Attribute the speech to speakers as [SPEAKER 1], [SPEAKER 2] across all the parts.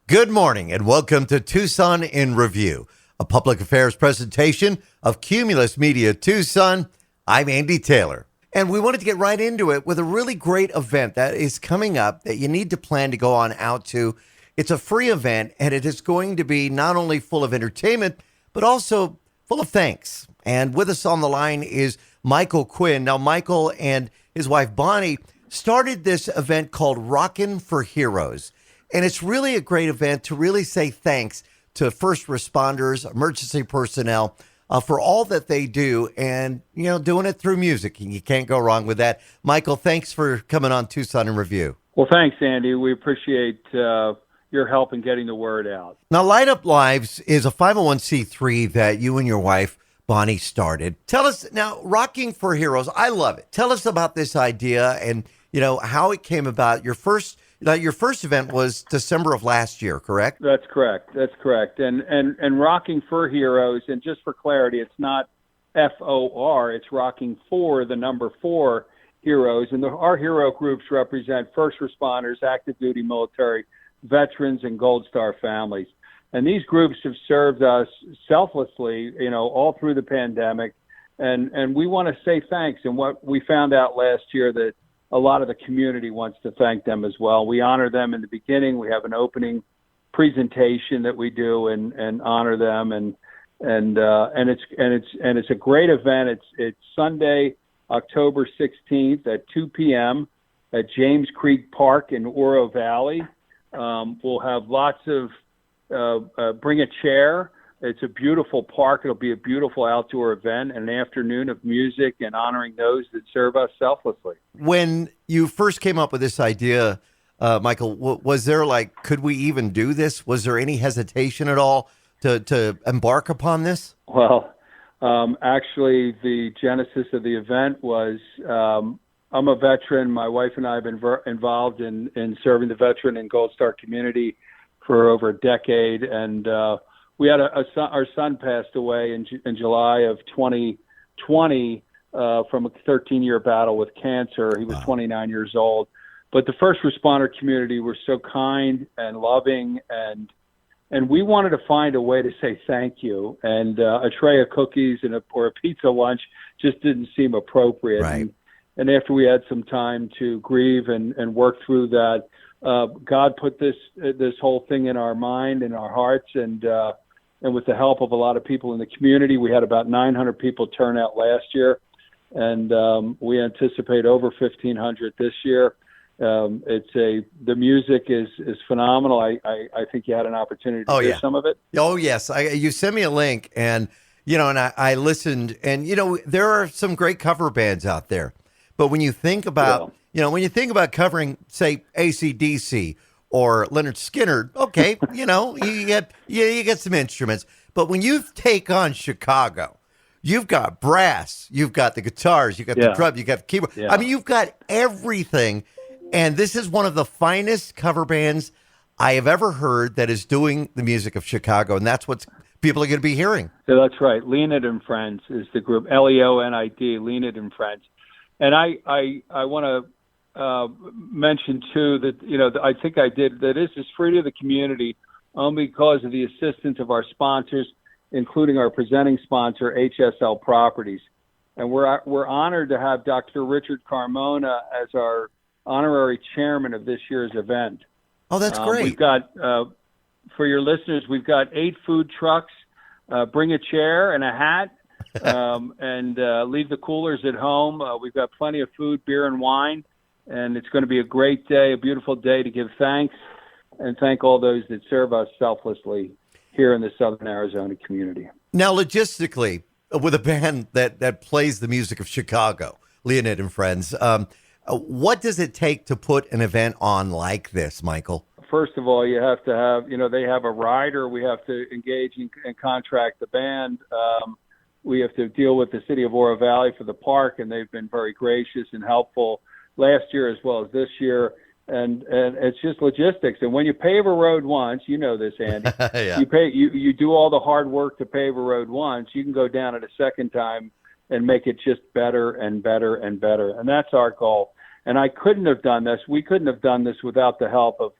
[SPEAKER 1] Good morning and welcome to Tucson in Review, a public affairs presentation of Cumulus Media Tucson. I'm Andy Taylor, and we wanted to get right into it with a really great event that is coming up that you need to plan to go on out to. It's a free event, and it is going to be not only full of entertainment, but also full of thanks. And with us on the line is Michael Quinn. Now, Michael and his wife Bonnie started this event called Rockin For Heroes. And it's really a great event to really say thanks to first responders, emergency personnel, for all that they do and, doing it through music. And you can't go wrong with that. Michael, thanks for coming on Tucson in Review.
[SPEAKER 2] Well, thanks, Andy. We appreciate your help in getting the word out.
[SPEAKER 1] Now, Light Up Lives is a 501c3 that you and your wife, Bonnie, started. Tell us now, Rockin For Heroes, I love it. Tell us about this idea and, how it came about. Your first event was December of last year, correct?
[SPEAKER 2] That's correct. And Rockin For Heroes, and just for clarity, it's not FOR, it's Rockin For, the number 4 heroes. And our hero groups represent first responders, active duty military, veterans, and Gold Star families. And these groups have served us selflessly, all through the pandemic. And we want to say thanks. And what we found out last year that a lot of the community wants to thank them as well. We honor them in the beginning. We have an opening presentation that we do and honor them, and it's a great event. It's Sunday, October 16th at 2 p.m. at James Creek Park in Oro Valley. We'll have lots of bring a chair. It's a beautiful park. It'll be a beautiful outdoor event, an afternoon of music and honoring those that serve us selflessly.
[SPEAKER 1] When you first came up with this idea, Michael, was there could we even do this? Was there any hesitation at all to embark upon this?
[SPEAKER 2] Well, actually, the genesis of the event was I'm a veteran. My wife and I have been involved in serving the veteran and Gold Star community for over a decade, and we had our son passed away in July of 2020 from a 13-year battle with cancer. He was 29 years old. But the first responder community were so kind and loving, and we wanted to find a way to say thank you. And a tray of cookies or a pizza lunch just didn't seem appropriate.
[SPEAKER 1] Right.
[SPEAKER 2] And after we had some time to grieve and work through that, God put this whole thing in our mind and our hearts, and with the help of a lot of people in the community, we had about 900 people turn out last year, and we anticipate over 1,500 this year. The music is phenomenal. I think you had an opportunity to hear some of it.
[SPEAKER 1] Oh yes, you sent me a link, and and I listened, and there are some great cover bands out there, but when you think about covering, say, AC/DC or Leonard Skinner, okay, you get some instruments. But when you take on Chicago, you've got brass, you've got the guitars, you've got the drum, you've got the keyboard. Yeah. I mean, you've got everything. And this is one of the finest cover bands I have ever heard that is doing the music of Chicago. And that's what people are going to be hearing.
[SPEAKER 2] So that's right. Leonid and Friends is the group, Leonid, Leonid and Friends. And I want to mention too that I think I did that this is free to the community only because of the assistance of our sponsors, including our presenting sponsor HSL Properties, and we're honored to have Dr. Richard Carmona as our honorary chairman of this year's event.
[SPEAKER 1] Oh, that's great.
[SPEAKER 2] We've got for your listeners, we've got 8 food trucks. Bring a chair and a hat, and leave the coolers at home. We've got plenty of food, beer, and wine. And it's going to be a great day, a beautiful day to give thanks and thank all those that serve us selflessly here in the Southern Arizona community.
[SPEAKER 1] Now, logistically, with a band that plays the music of Chicago, Leonid and Friends, what does it take to put an event on like this, Michael?
[SPEAKER 2] First of all, you have to have, they have a rider. We have to engage and contract the band. We have to deal with the city of Oro Valley for the park, and they've been very gracious and helpful last year as well as this year. And it's just logistics. And when you pave a road once, you know this, Andy,
[SPEAKER 1] yeah.
[SPEAKER 2] you do all the hard work to pave a road once, you can go down it a second time and make it just better and better and better. And that's our goal. And I couldn't have done this. We couldn't have done this without the help of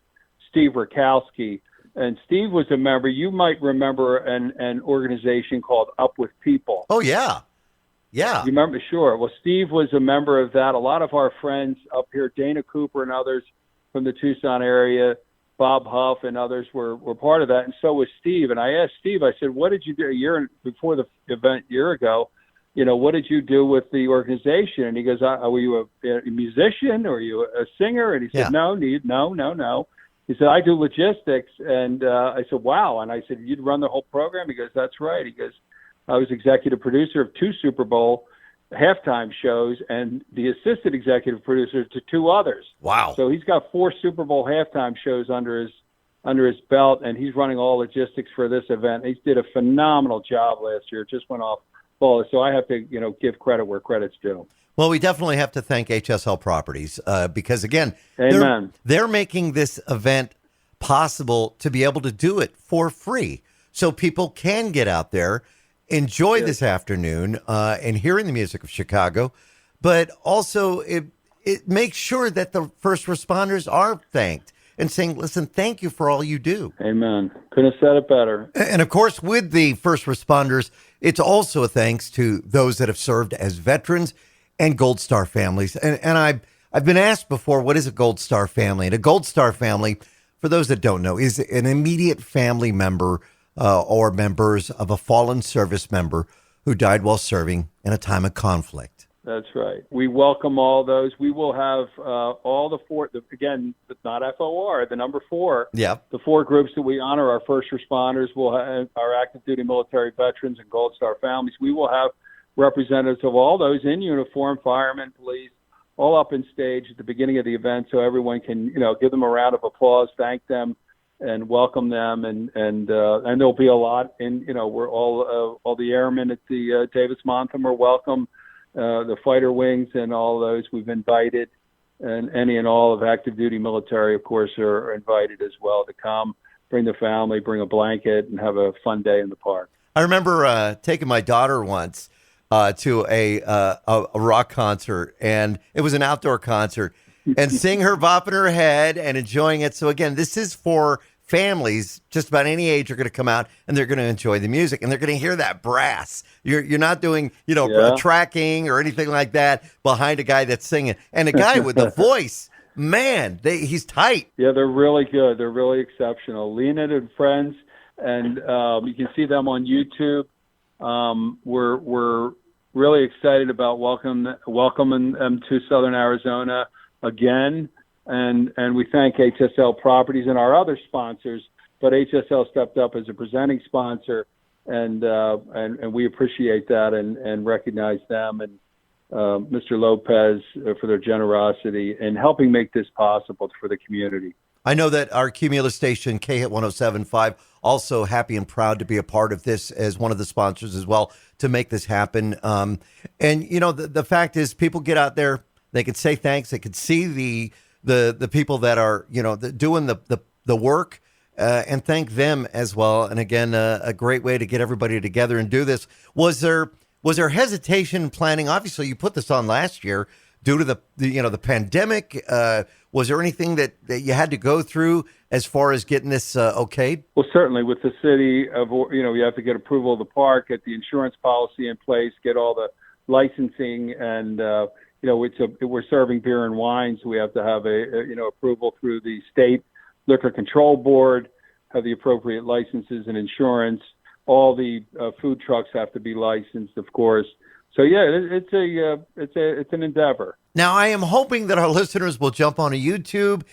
[SPEAKER 2] Steve Rakowski And Steve was a member. You might remember an organization called Up With People.
[SPEAKER 1] Oh, yeah. Yeah.
[SPEAKER 2] You remember? Sure. Well, Steve was a member of that. A lot of our friends up here, Dana Cooper and others from the Tucson area, Bob Huff and others were part of that. And so was Steve. And I asked Steve, I said, what did you do a year before the event a year ago? You know, what did you do with the organization? And he goes, were you a musician or were you a singer? And he said, no. He said, I do logistics. And I said, wow. And I said, you'd run the whole program? He goes, that's right. He goes, I was executive producer of 2 Super Bowl halftime shows and the assistant executive producer to 2 others.
[SPEAKER 1] Wow.
[SPEAKER 2] So he's got 4 Super Bowl halftime shows under his belt, and he's running all logistics for this event. He did a phenomenal job last year. It just went off flawless. So I have to, give credit where credit's due.
[SPEAKER 1] Well, we definitely have to thank HSL Properties because, again,
[SPEAKER 2] Amen.
[SPEAKER 1] They're making this event possible to be able to do it for free so people can get out there, enjoy this afternoon and hearing the music of Chicago, but also it makes sure that the first responders are thanked and saying, listen, thank you for all you do.
[SPEAKER 2] Amen. Couldn't have said it better.
[SPEAKER 1] And of course, with the first responders, it's also a thanks to those that have served as veterans and Gold Star families. And I've been asked before, what is a Gold Star family? And a Gold Star family, for those that don't know, is an immediate family member or members of a fallen service member who died while serving in a time of conflict.
[SPEAKER 2] That's right. We welcome all those. We will have all the 4, again, not FOR, the number 4.
[SPEAKER 1] Yeah.
[SPEAKER 2] The 4 groups that we honor, our first responders, will have our active duty military veterans and Gold Star families. We will have representatives of all those in uniform, firemen, police, all up in stage at the beginning of the event so everyone can, give them a round of applause, thank them, and welcome them. And there'll be a lot in, we're all the airmen at the Davis-Monthan are welcome. The fighter wings and all those we've invited, and any and all of active duty military, of course, are invited as well to come, bring the family, bring a blanket, and have a fun day in the park.
[SPEAKER 1] I remember taking my daughter once to a rock concert, and it was an outdoor concert, and seeing her bopping her head and enjoying it. So again, this is for families, just about any age, are going to come out and they're going to enjoy the music and they're going to hear that brass. You're not doing, tracking or anything like that behind a guy that's singing. And a guy with the voice, man, he's tight.
[SPEAKER 2] Yeah, they're really good. They're really exceptional. Leonid and Friends, and you can see them on YouTube. We're really excited about welcoming them to Southern Arizona again. And we thank HSL Properties and our other sponsors, but HSL stepped up as a presenting sponsor, and we appreciate that and recognize them and Mr. Lopez for their generosity in helping make this possible for the community.
[SPEAKER 1] I know that our Cumulus station, K-Hit 107.5, also happy and proud to be a part of this as one of the sponsors as well to make this happen. And, the fact is people get out there, they could say thanks, they could see the people that are, doing the work and thank them as well. And again, a great way to get everybody together and do this. Was there hesitation in planning? Obviously, you put this on last year due to the pandemic. Was there anything that you had to go through as far as getting this okayed? Well,
[SPEAKER 2] certainly with the city of, you have to get approval of the park, get the insurance policy in place, get all the licensing and, we're serving beer and wine, so we have to have approval through the state liquor control board, have the appropriate licenses and insurance. All the food trucks have to be licensed, of course. So yeah, it's an endeavor.
[SPEAKER 1] Now I am hoping that our listeners will jump onto YouTube,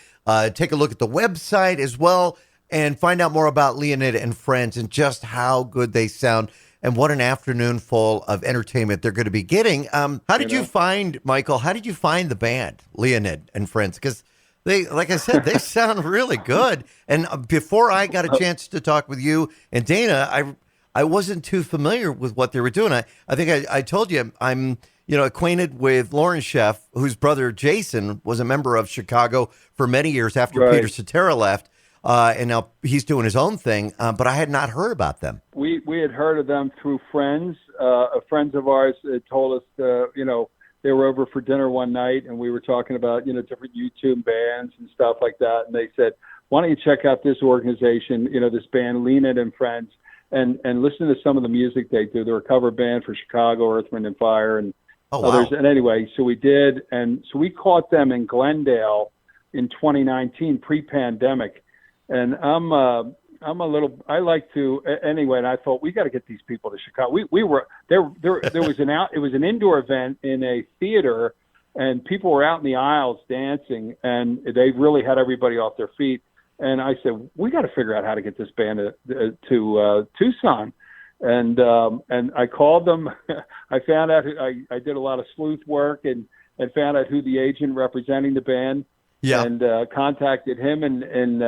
[SPEAKER 1] take a look at the website as well, and find out more about Leonid and Friends and just how good they sound. And what an afternoon full of entertainment they're going to be getting. How did you find, Michael, the band, Leonid and Friends? Because they, like I said, they sound really good. And before I got a chance to talk with you and Dana, I wasn't too familiar with what they were doing. I think I told you I'm acquainted with Lauren Sheff, whose brother Jason was a member of Chicago for many years after Peter Cetera left. And now he's doing his own thing, but I had not heard about them.
[SPEAKER 2] We had heard of them through friends. Friends of ours had told us, they were over for dinner one night, and we were talking about, different YouTube bands and stuff like that. And they said, why don't you check out this organization, this band, Leonid and Friends, and listen to some of the music they do. They're a cover band for Chicago, Earth, Wind and Fire, and others. Wow. And anyway, so we did, and so we caught them in Glendale in 2019, pre-pandemic. And I like to, anyway, and I thought, we got to get these people to Chicago. We were, there was it was an indoor event in a theater, and people were out in the aisles dancing, and they really had everybody off their feet. And I said, we got to figure out how to get this band to Tucson. And I called them. I found out, I did a lot of sleuth work and found out who the agent representing the band. Yeah. And contacted him and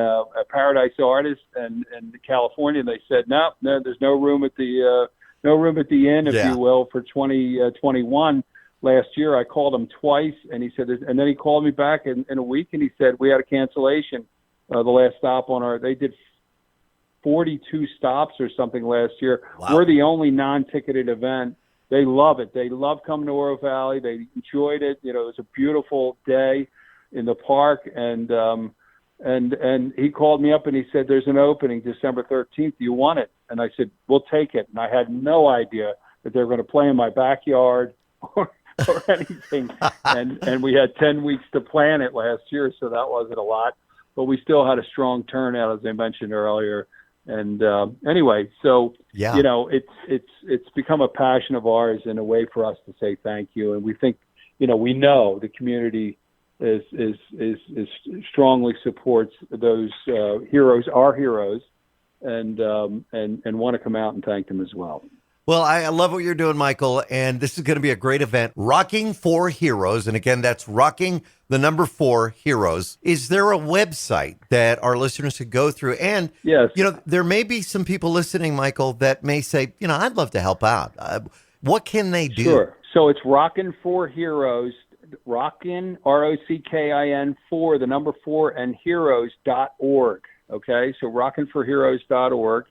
[SPEAKER 2] Paradise Artists and California. And they said, no, there's no room at the inn, if you will, for 2021. Last year, I called him twice, and he said, and then he called me back in a week, and he said we had a cancellation. The last stop they did 42 stops or something last year. Wow. We're the only non-ticketed event. They love it. They love coming to Oro Valley. They enjoyed it. It was a beautiful day in the park, and he called me up and he said, there's an opening December 13th. Do you want it? And I said, we'll take it. And I had no idea that they were going to play in my backyard or anything. and we had 10 weeks to plan it last year, so that wasn't a lot. But we still had a strong turnout, as I mentioned earlier. And anyway, so it's become a passion of ours and a way for us to say thank you. And we think, we know the community is strongly supports those heroes, our heroes, and want to come out and thank them as well.
[SPEAKER 1] Well, I love what you're doing, Michael, and this is going to be a great event. Rockin For Heroes, and again, that's Rockin 4 Heroes. Is there a website that our listeners could go through? And,
[SPEAKER 2] yes.
[SPEAKER 1] There may be some people listening, Michael, that may say, I'd love to help out. What can they do?
[SPEAKER 2] Sure. So it's Rockin For Heroes, Rockin, ROCKIN, 4, 4, and heroes.org. Okay, so rockinforheroes.org.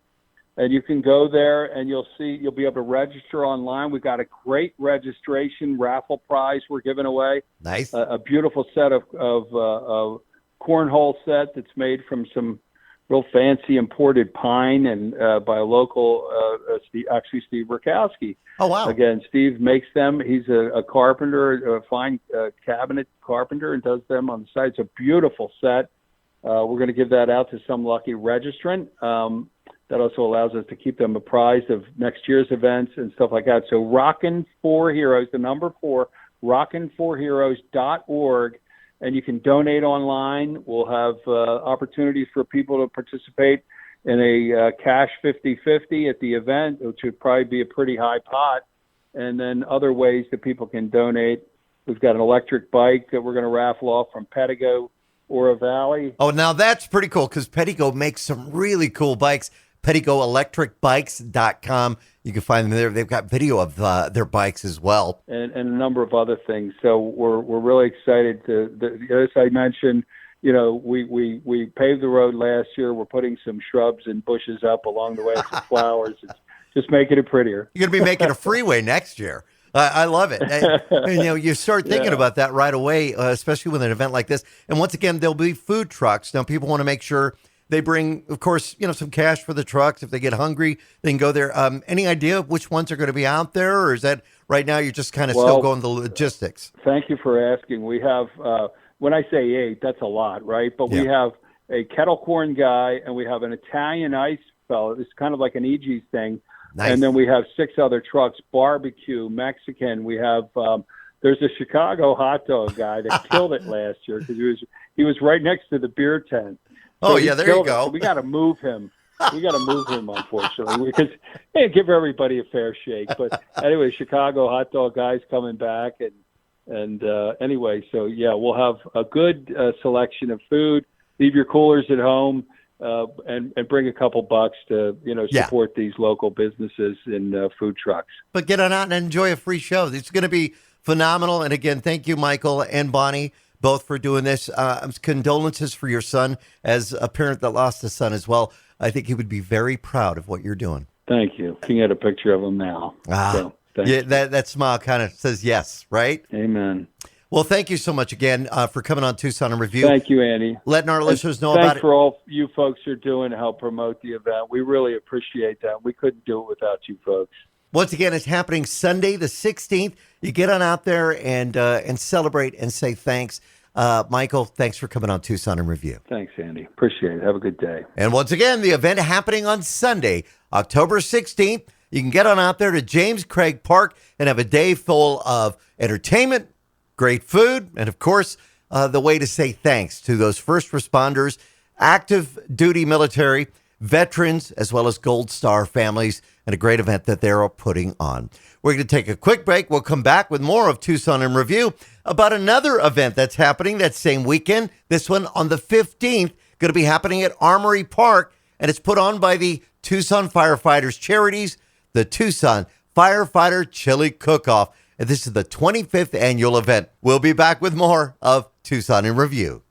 [SPEAKER 2] And you can go there and you'll be able to register online. We've got a great registration raffle prize we're giving away.
[SPEAKER 1] Nice.
[SPEAKER 2] A beautiful set of cornhole set that's made from some real fancy imported pine and by a local, Steve Rakowski.
[SPEAKER 1] Oh, wow.
[SPEAKER 2] Again, Steve makes them. He's a carpenter, a fine cabinet carpenter, and does them on the side. It's a beautiful set. We're going to give that out to some lucky registrant. That also allows us to keep them apprised of next year's events and stuff like that. So Rockin For Heroes, 4, rockinforheroes.org, and you can donate online. We'll have opportunities for people to participate in a cash 50-50 at the event, which would probably be a pretty high pot, and then other ways that people can donate. We've got an electric bike that we're going to raffle off from Pettigo, Oro Valley.
[SPEAKER 1] Oh, now that's pretty cool because Pettigo makes some really cool bikes. PettigoElectricBikes.com. You can find them there. They've got video of their bikes as well.
[SPEAKER 2] And a number of other things. So we're really excited as I mentioned, we paved the road last year. We're putting some shrubs and bushes up along the way, some flowers. It's just making it prettier.
[SPEAKER 1] You're going to be making a freeway next year. I love it. And, you start thinking about that right away, especially with an event like this. And once again, there'll be food trucks. Now, people want to make sure they bring, of course, some cash for the trucks. If they get hungry, they can go there. Any idea of which ones are going to be out there? Or is that right now you're just kind of still going the logistics?
[SPEAKER 2] Thank you for asking. We have, when I say 8, that's a lot, right? But we have a kettle corn guy and we have an Italian ice fellow. It's kind of like an EG's thing.
[SPEAKER 1] Nice.
[SPEAKER 2] And then we have 6 other trucks, barbecue, Mexican. We have there's a Chicago hot dog guy that killed it last year because he was right next to the beer tent. So
[SPEAKER 1] there you go.
[SPEAKER 2] So we got to move him. Unfortunately, because give everybody a fair shake. But anyway, Chicago hot dog guys coming back, and anyway, so we'll have a good selection of food. Leave your coolers at home. And bring a couple bucks to support these local businesses and food trucks.
[SPEAKER 1] But get on out and enjoy a free show. It's going to be phenomenal. And again, thank you, Michael and Bonnie, both for doing this. Condolences for your son, as a parent that lost a son as well. I think he would be very proud of what you're doing.
[SPEAKER 2] Thank you. Looking at a picture of him now.
[SPEAKER 1] That smile kind of says yes, right?
[SPEAKER 2] Amen.
[SPEAKER 1] Well, thank you so much again for coming on Tucson in Review.
[SPEAKER 2] Thank you, Andy.
[SPEAKER 1] Letting our listeners know
[SPEAKER 2] Thanks
[SPEAKER 1] about it.
[SPEAKER 2] for all you folks are doing to help promote the event. We really appreciate that. We couldn't do it without you folks.
[SPEAKER 1] Once again, it's happening Sunday the 16th. You get on out there and celebrate and say thanks. Michael, thanks for coming on Tucson in Review.
[SPEAKER 2] Thanks, Andy. Appreciate it. Have a good day.
[SPEAKER 1] And once again, the event happening on Sunday, October 16th. You can get on out there to James Craig Park and have a day full of entertainment, great food, and of course, the way to say thanks to those first responders, active duty military, veterans, as well as Gold Star families, and a great event that they're putting on. We're going to take a quick break. We'll come back with more of Tucson in Review about another event that's happening that same weekend. This one on the 15th, going to be happening at Armory Park, and it's put on by the Tucson Firefighters Charities, the Tucson Firefighter Chili Cookoff. And this is the 25th annual event. We'll be back with more of Tucson in Review.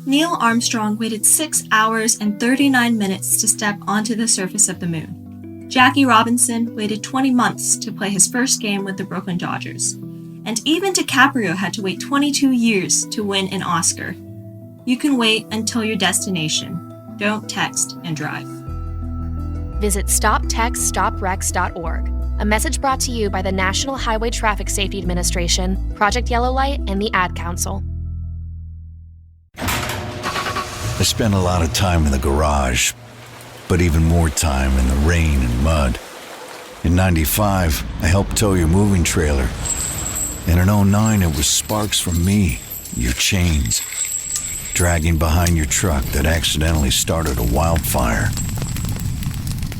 [SPEAKER 3] Neil Armstrong waited 6 hours and 39 minutes to step onto the surface of the moon. Jackie Robinson waited 20 months to play his first game with the Brooklyn Dodgers. And even DiCaprio had to wait 22 years to win an Oscar. You can wait until your destination. Don't text and drive.
[SPEAKER 4] Visit StopTextStopWrecks.org. A message brought to you by the National Highway Traffic Safety Administration, Project Yellow Light, and the Ad Council.
[SPEAKER 5] I spent a lot of time in the garage, but even more time in the rain and mud. In '95, I helped tow your moving trailer. And in '09, it was sparks from me, your chains, dragging behind your truck that accidentally started a wildfire.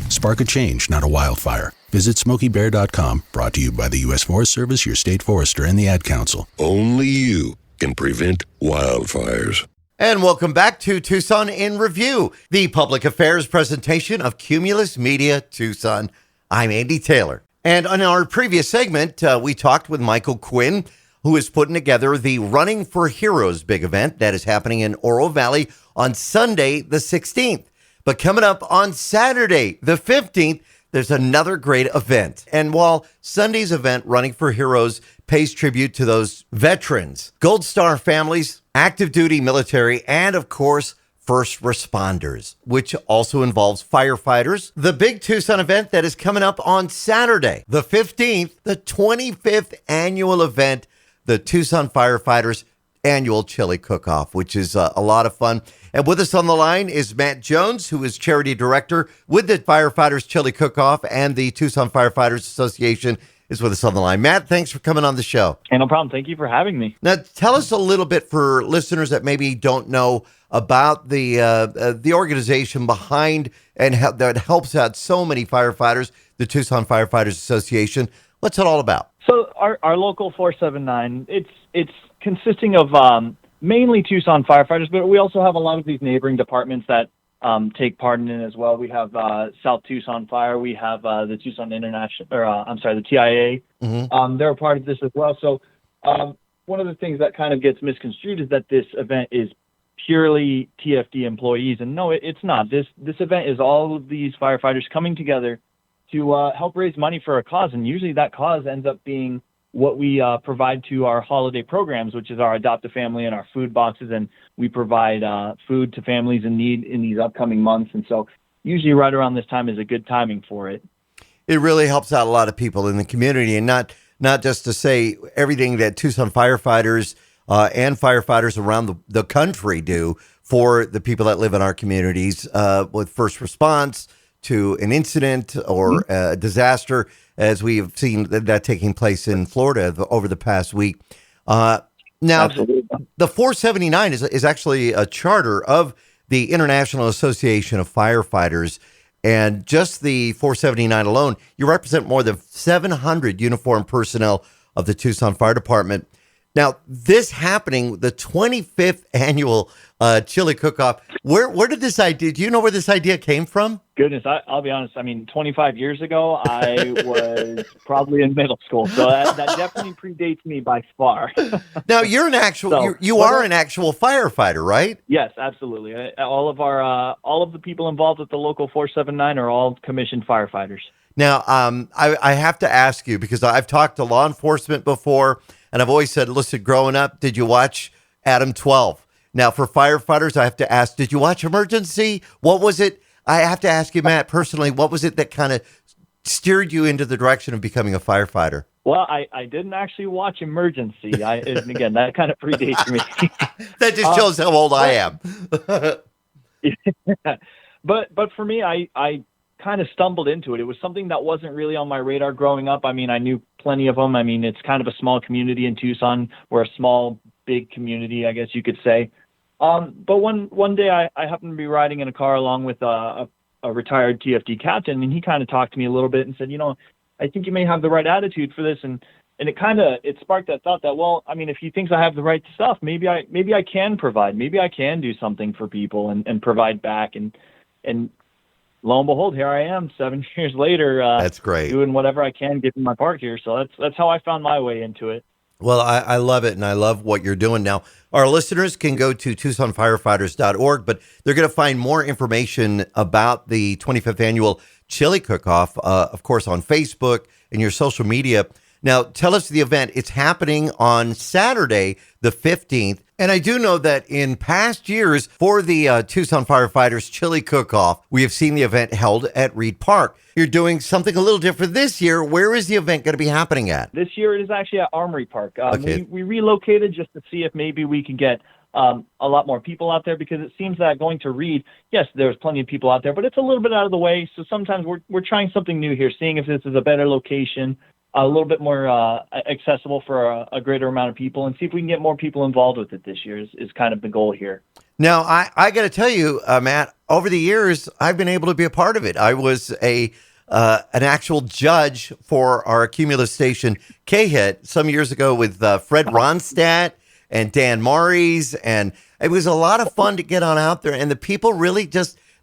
[SPEAKER 6] Spark a change, not a wildfire. Visit SmokeyBear.com, brought to you by the U.S. Forest Service, your state forester, and the Ad Council.
[SPEAKER 7] Only you can prevent wildfires.
[SPEAKER 1] And welcome back to Tucson in Review, the public affairs presentation of Cumulus Media Tucson. I'm Andy Taylor. And on our previous segment, we talked with Michael Quinn, who is putting together the Running for Heroes big event that is happening in Oro Valley on Sunday, the 16th. But coming up on Saturday, the 15th, there's another great event. And while Sunday's event, Running for Heroes, pays tribute to those veterans, Gold Star families, active duty military, and of course, first responders, which also involves firefighters, the big Tucson event that is coming up on Saturday, the 15th, the 25th annual event, the Tucson Firefighters Annual Chili Cook-Off, which is a lot of fun. And with us on the line is Matt Jones, who is charity director with the Firefighters Chili Cook-Off, and the Tucson Firefighters Association is with us on the line. Matt, thanks for coming on the show.
[SPEAKER 8] Hey, no problem. Thank you for having me.
[SPEAKER 1] Now, tell us a little bit for listeners that maybe don't know about the organization behind and that helps out so many firefighters, the Tucson Firefighters Association. What's it all about?
[SPEAKER 8] So our local 479, it's consisting of mainly Tucson firefighters, but we also have a lot of these neighboring departments that take part in it as well. We have South Tucson Fire. We have the Tucson International, the TIA.
[SPEAKER 1] Mm-hmm.
[SPEAKER 8] They're a part of this as well. So one of the things that kind of gets misconstrued is that this event is purely TFD employees, and no, it's not. This event is all of these firefighters coming together to help raise money for a cause, and usually that cause ends up being what we provide to our holiday programs, which is our Adopt a Family and our food boxes, and we provide food to families in need in these upcoming months. And so usually right around this time is a good timing for it.
[SPEAKER 1] It really helps out a lot of people in the community, and not just to say everything that Tucson firefighters and firefighters around the country do for the people that live in our communities with first response to an incident or a disaster, as we have seen that taking place in Florida over the past week. Now,
[SPEAKER 8] Absolutely.
[SPEAKER 1] the 479 is actually a charter of the International Association of Firefighters. And just the 479 alone, you represent more than 700 uniformed personnel of the Tucson Fire Department. Now, this happening, the 25th annual Chili Cook-Off, where did this idea, do you know where this idea came from?
[SPEAKER 8] Goodness, I'll be honest. I mean, 25 years ago, I was probably in middle school, so that definitely predates me by far.
[SPEAKER 1] Now, you're an actual, you are an actual firefighter, right?
[SPEAKER 8] Yes, absolutely. All of the people involved with the local 479 are all commissioned firefighters.
[SPEAKER 1] Now, I have to ask you, because I've talked to law enforcement before, And I've always said, listen, growing up, did you watch Adam 12? Now, for firefighters, I have to ask, did you watch Emergency? What was it? I have to ask you, Matt, personally, what was it that kind of steered you into the direction of becoming a firefighter?
[SPEAKER 8] Well, I didn't actually watch Emergency. And again, that kind of predates me.
[SPEAKER 1] That just shows how old I am.
[SPEAKER 8] But for me, I kind of stumbled into it. It was something that wasn't really on my radar growing up. I mean, I knew plenty of them. I mean, it's kind of a small community in Tucson. We're a small, big community, I guess you could say. But one day I happened to be riding in a car along with a retired TFD captain, and he kind of talked to me a little bit and said, I think you may have the right attitude for this. And it sparked that thought that, well, I mean, if he thinks I have the right stuff, maybe I can provide, maybe I can do something for people and provide back. And lo and behold, here I am 7 years later.
[SPEAKER 1] That's great.
[SPEAKER 8] Doing whatever I can, giving my part here. So that's how I found my way into it.
[SPEAKER 1] Well, I love it, and I love what you're doing. Now, our listeners can go to TucsonFirefighters.org, but they're going to find more information about the 25th annual Chili Cookoff, of course, on Facebook and your social media. Now, tell us the event. It's happening on Saturday, the 15th. And I do know that in past years for the Tucson Firefighters Chili Cook-Off, we have seen the event held at Reed Park. You're doing something a little different this year. Where is the event going to be happening at?
[SPEAKER 8] This year it is actually at Armory Park.
[SPEAKER 1] Okay.
[SPEAKER 8] We relocated just to see if maybe we could get a lot more people out there, because it seems that going to Reed, yes, there's plenty of people out there, but it's a little bit out of the way. So sometimes we're trying something new here, seeing if this is a better location, a little bit more accessible for a greater amount of people, and see if we can get more people involved with it this year is kind of the goal here.
[SPEAKER 1] Now, I got to tell you, Matt, over the years, I've been able to be a part of it. I was an actual judge for our Cumulus station K-Hit some years ago with Fred Ronstadt and Dan Maries, and it was a lot of fun to get on out there, and the people really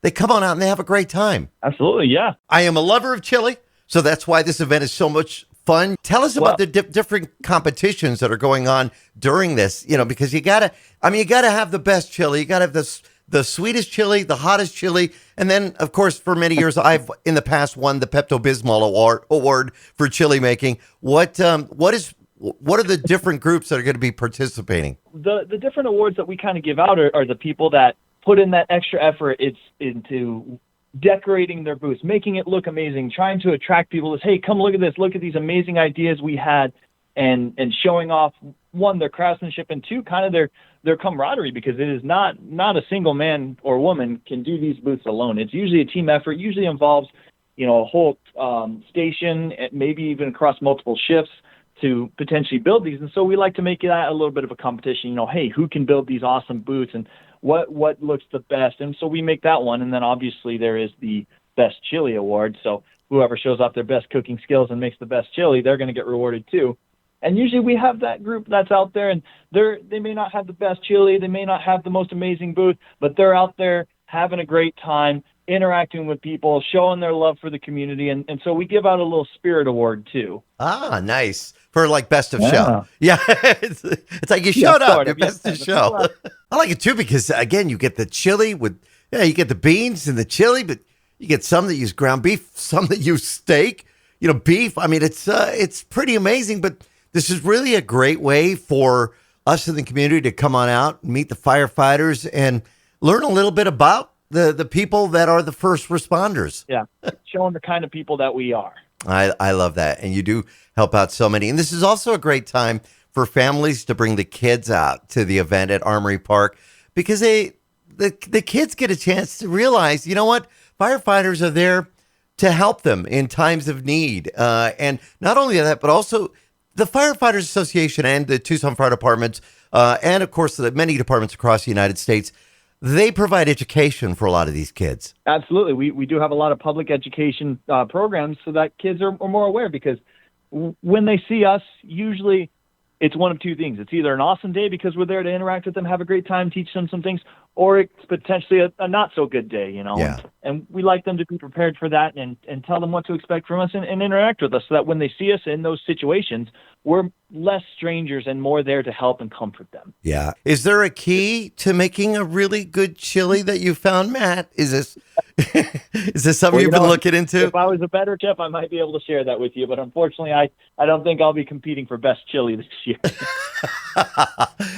[SPEAKER 1] they come on out and they have a great time.
[SPEAKER 8] Absolutely, yeah.
[SPEAKER 1] I am a lover of chili, so that's why this event is so much fun. Tell us about the different competitions that are going on during this, because you gotta have the best chili. You gotta have the sweetest chili, the hottest chili. And then, of course, for many years, I've in the past won the Pepto-Bismol award for chili making. What are the different groups that are going to be participating?
[SPEAKER 8] The different awards that we kind of give out are the people that put in that extra effort into decorating their booths, making it look amazing, trying to attract people as, hey, come look at this, look at these amazing ideas we had, and showing off, one, their craftsmanship, and two, kind of their camaraderie, because it is not a single man or woman can do these booths alone. It's usually a team effort, usually involves, a whole station, maybe even across multiple shifts to potentially build these. And so we like to make that a little bit of a competition, hey, who can build these awesome booths and what looks the best. And so we make that one. And then obviously there is the Best Chili Award. So whoever shows off their best cooking skills and makes the best chili, they're going to get rewarded too. And usually we have that group that's out there, and they may not have the best chili, they may not have the most amazing booth, but they're out there having a great time, interacting with people, showing their love for the community. And so we give out a little spirit award too.
[SPEAKER 1] Ah, nice. For like best of show. Yeah. It's like you showed up, your best of show. I like it too, because again, you get the chili you get the beans and the chili, but you get some that use ground beef, some that use steak, beef. I mean, it's pretty amazing, but this is really a great way for us in the community to come on out and meet the firefighters and learn a little bit about the people that are the first responders.
[SPEAKER 8] Yeah, showing the kind of people that we are.
[SPEAKER 1] I love that. And you do help out so many. And this is also a great time for families to bring the kids out to the event at Armory Park, because the kids get a chance to realize, what? Firefighters are there to help them in times of need. And not only that, but also the Firefighters Association and the Tucson Fire Departments, and of course the many departments across the United States, they provide education for a lot of these kids.
[SPEAKER 8] Absolutely. We do have a lot of public education programs so that kids are more aware, because when they see us, usually it's one of two things. It's either an awesome day because we're there to interact with them, have a great time, teach them some things, or it's potentially a not so good day, you know.
[SPEAKER 1] Yeah.
[SPEAKER 8] And we like them to be prepared for that and tell them what to expect from us and interact with us so that when they see us in those situations, we're less strangers and more there to help and comfort them.
[SPEAKER 1] Yeah. Is there a key to making a really good chili that you found, Matt? Is this something you've been looking into?
[SPEAKER 8] If I was a better chef, I might be able to share that with you. But unfortunately, I don't think I'll be competing for best chili this year.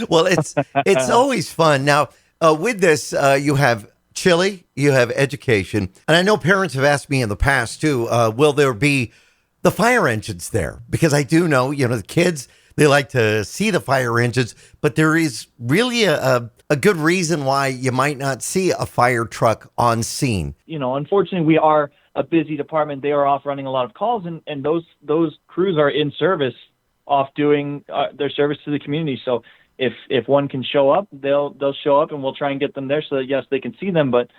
[SPEAKER 1] Well, it's always fun. Now, with this, you have chili, you have education. And I know parents have asked me in the past, too, will there be the fire engines there? Because I do know, the kids, they like to see the fire engines, but there is really a good reason why you might not see a fire truck on scene.
[SPEAKER 8] Unfortunately, we are a busy department. They are off running a lot of calls, and those crews are in service, off doing their service to the community. So if one can show up, they'll show up, and we'll try and get them there so that, yes, they can see them. But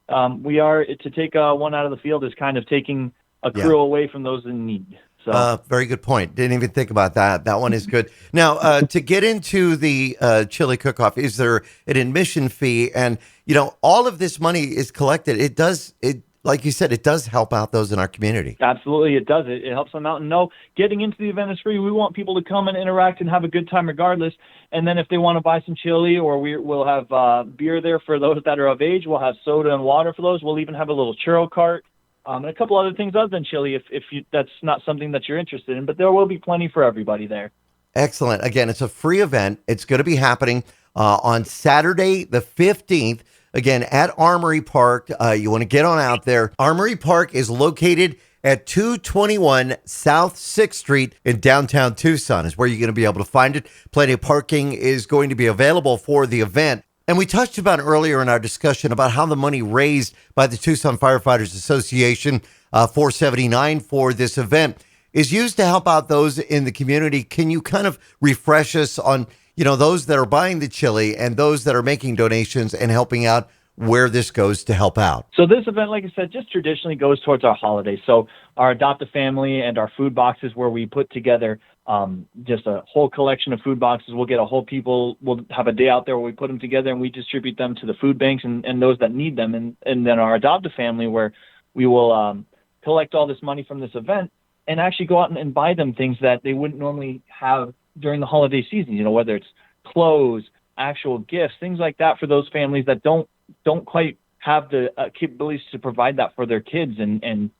[SPEAKER 8] to take one out of the field is kind of taking a crew away from those in need. So
[SPEAKER 1] very good point. Didn't even think about that. That one is good. Now, to get into the chili cook-off, is there an admission fee? And, all of this money is collected. Like you said, it does help out those in our community.
[SPEAKER 8] Absolutely, it does. It helps them out. And no, getting into the event is free. We want people to come and interact and have a good time regardless. And then if they want to buy some chili, or we'll have beer there for those that are of age. We'll have soda and water for those. We'll even have a little churro cart. And a couple other things other than chili if that's not something that you're interested in. But there will be plenty for everybody there.
[SPEAKER 1] Excellent. Again, it's a free event. It's going to be happening on Saturday, the 15th. Again, at Armory Park. You want to get on out there. Armory Park is located at 221 South 6th Street in downtown Tucson is where you're going to be able to find it. Plenty of parking is going to be available for the event. And we touched about earlier in our discussion about how the money raised by the Tucson Firefighters Association, 479 for this event, is used to help out those in the community. Can you kind of refresh us on, those that are buying the chili and those that are making donations and helping out, where this goes to help out?
[SPEAKER 8] So this event, like I said, just traditionally goes towards our holidays. So our Adopt-A-Family and our food boxes, where we put together just a whole collection of food boxes. We'll get we'll have a day out there where we put them together and we distribute them to the food banks and those that need them. And then our Adopt-A-Family, where we will collect all this money from this event and actually go out and buy them things that they wouldn't normally have during the holiday season, whether it's clothes, actual gifts, things like that for those families that don't quite have the capabilities to provide that for their kids and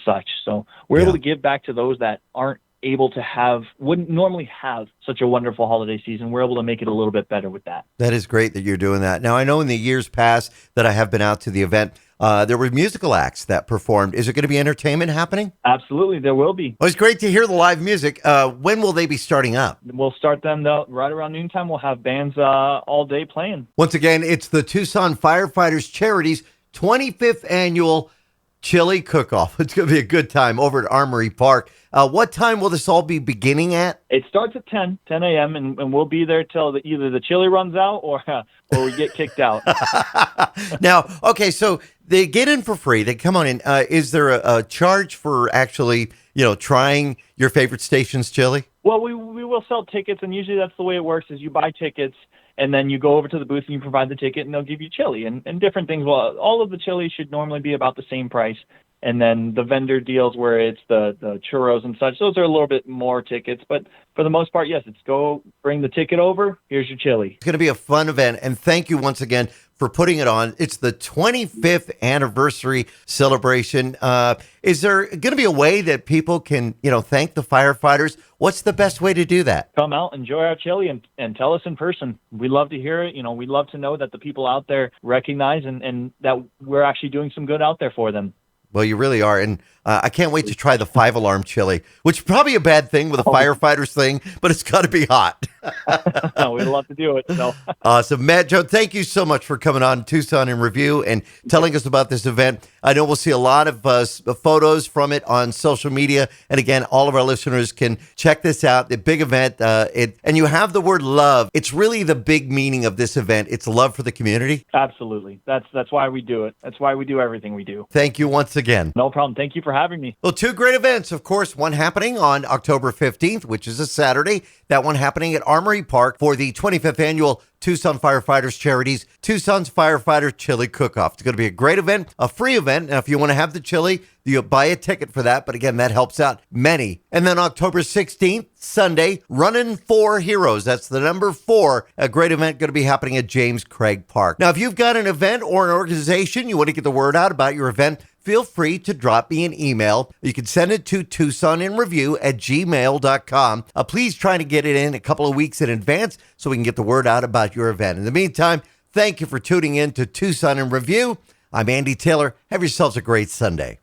[SPEAKER 8] such. So we're able to give back to those that aren't able to wouldn't normally have such a wonderful holiday season. We're able to make it a little bit better with that.
[SPEAKER 1] That is great that you're doing that. Now, I know in the years past that I have been out to the event, there were musical acts that performed. Is there going to be entertainment happening?
[SPEAKER 8] Absolutely, there will be.
[SPEAKER 1] Well, it's great to hear the live music. When will they be starting up?
[SPEAKER 8] We'll start them right around noontime. We'll have bands all day playing.
[SPEAKER 1] Once again, it's the Tucson Firefighters Charities 25th Annual Chili Cook-Off. It's going to be a good time over at Armory Park. What time will this all be beginning at?
[SPEAKER 8] It starts at 10 a.m., and we'll be there till either the chili runs out or we get kicked out.
[SPEAKER 1] Now, okay, so they get in for free. They come on in. Is there a charge for actually, trying your favorite station's chili?
[SPEAKER 8] Well, we will sell tickets, and usually that's the way it works is you buy tickets, and then you go over to the booth and you provide the ticket, and they'll give you chili and different things. Well, all of the chili should normally be about the same price. And then the vendor deals where it's the churros and such. Those are a little bit more tickets. But for the most part, yes, it's go bring the ticket over. Here's your chili.
[SPEAKER 1] It's going to be a fun event. And thank you once again for putting it on. It's the 25th anniversary celebration. Is there going to be a way that people can, thank the firefighters? What's the best way to do that?
[SPEAKER 8] Come out, enjoy our chili, and tell us in person. We love to hear it. We'd love to know that the people out there recognize and that we're actually doing some good out there for them.
[SPEAKER 1] Well, you really are. And I can't wait to try the 5-alarm chili, which is probably a bad thing with a firefighters thing, but it's got to be hot.
[SPEAKER 8] We'd love to do it. So.
[SPEAKER 1] Awesome. Matt, Joe, thank you so much for coming on Tucson in Review and telling us about this event. I know we'll see a lot of photos from it on social media. And again, all of our listeners can check this out. The big event, and you have the word love. It's really the big meaning of this event. It's love for the community.
[SPEAKER 8] Absolutely. That's why we do it. That's why we do everything we do.
[SPEAKER 1] Thank you once again.
[SPEAKER 8] No problem. Thank you for having me. having me.
[SPEAKER 1] Well, two great events, of course, one happening on October 15th, which is a Saturday. That one happening at Armory Park for the 25th annual Tucson Fire Fighters Charities, Tucson's Firefighter Chili Cookoff. It's going to be a great event, a free event. Now, if you want to have the chili, you'll buy a ticket for that. But again, that helps out many. And then October 16th, Sunday, Runnin' For Heroes. That's the number 4. A great event going to be happening at James Craig Park. Now, if you've got an event or an organization, you want to get the word out about your event, feel free to drop me an email. You can send it to TucsonInReview@gmail.com. Please try to get it in a couple of weeks in advance so we can get the word out about your event. In the meantime, thank you for tuning in to Tucson in Review. I'm Andy Taylor. Have yourselves a great Sunday.